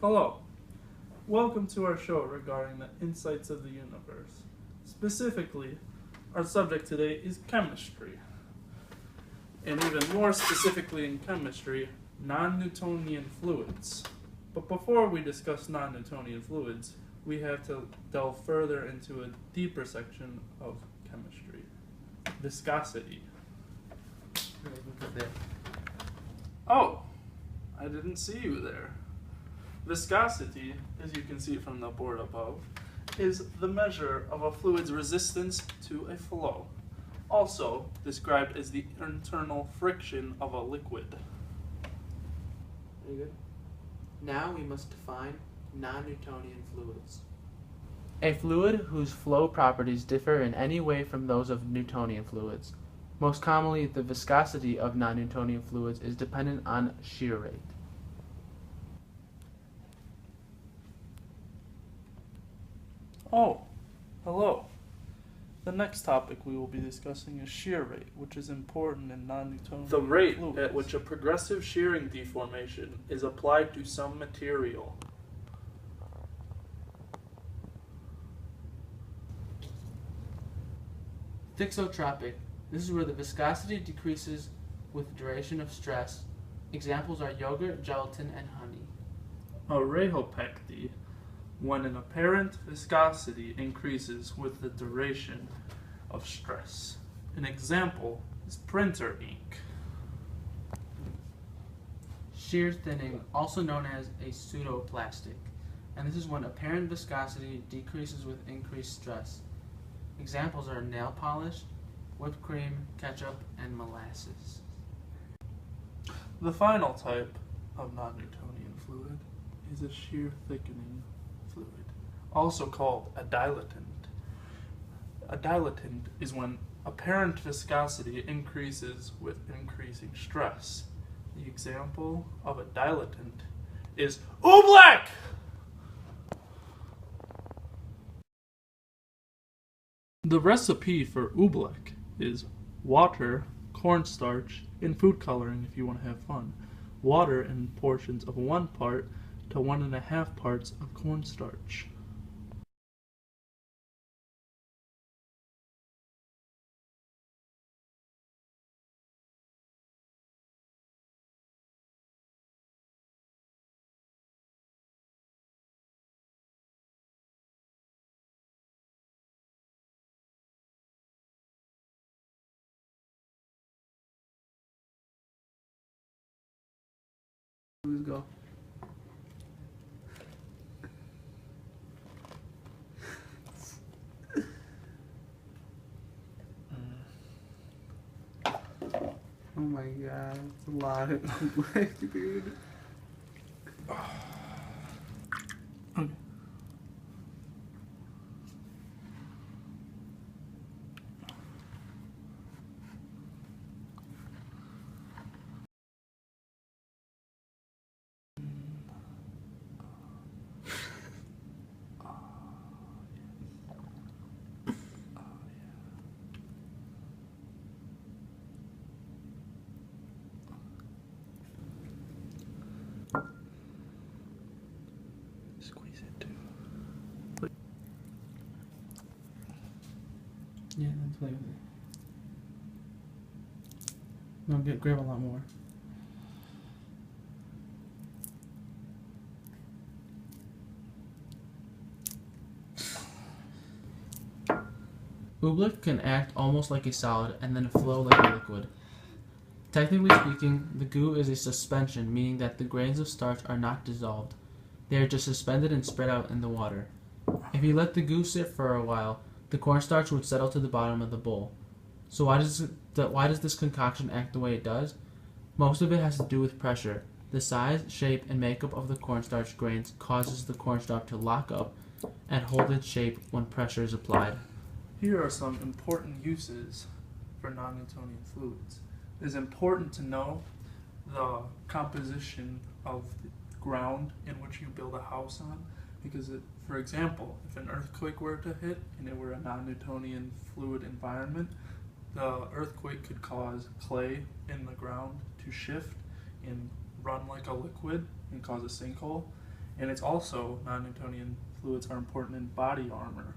Hello, welcome to our show regarding the insights of the universe. Specifically, our subject today is chemistry. And even more specifically in chemistry, non-Newtonian fluids. But before we discuss non-Newtonian fluids, we have to delve further into a deeper section of chemistry, viscosity. Oh, I didn't see you there. Viscosity, as you can see from the board above, is the measure of a fluid's resistance to a flow, also described as the internal friction of a liquid. Very good. Now we must define non-Newtonian fluids. A fluid whose flow properties differ in any way from those of Newtonian fluids. Most commonly, the viscosity of non-Newtonian fluids is dependent on shear rate. Oh, hello. The next topic we will be discussing is shear rate, which is important in non-Newtonian The rate fluids. at which a progressive shearing deformation is applied to some material. Thixotropic. This is where the viscosity decreases with duration of stress. Examples are yogurt, gelatin, and honey. Rheopecty, when an apparent viscosity increases with the duration of stress. An example is printer ink. Shear thinning, also known as a pseudoplastic, and this is when apparent viscosity decreases with increased stress. Examples are nail polish, whipped cream, ketchup, and molasses. The final type of non-Newtonian fluid is a shear thickening fluid, also called a dilatant. A dilatant is when apparent viscosity increases with increasing stress. The example of a dilatant is OOBLECK! The recipe for OOBLECK is water, cornstarch, and food coloring if you want to have fun. Water in portions of 1 part to 1.5 parts of cornstarch. Let's go. Oh my god, it's a lot of OOBLECK, dude. Okay. Squeeze it too. Yeah, that's play with it. No, grab a lot more. OOBLECK can act almost like a solid and then flow like a liquid. Technically speaking, the goo is a suspension, meaning that the grains of starch are not dissolved. They are just suspended and spread out in the water. If you let the goo sit for a while, the cornstarch would settle to the bottom of the bowl. So why does this concoction act the way it does? Most of it has to do with pressure. The size, shape, and makeup of the cornstarch grains causes the cornstarch to lock up and hold its shape when pressure is applied. Here are some important uses for non-Newtonian fluids. It is important to know the composition of the ground in which you build a house on, because for example, if an earthquake were to hit and it were a non-Newtonian fluid environment, the earthquake could cause clay in the ground to shift and run like a liquid and cause a sinkhole. And it's also non-Newtonian fluids are important in body armor.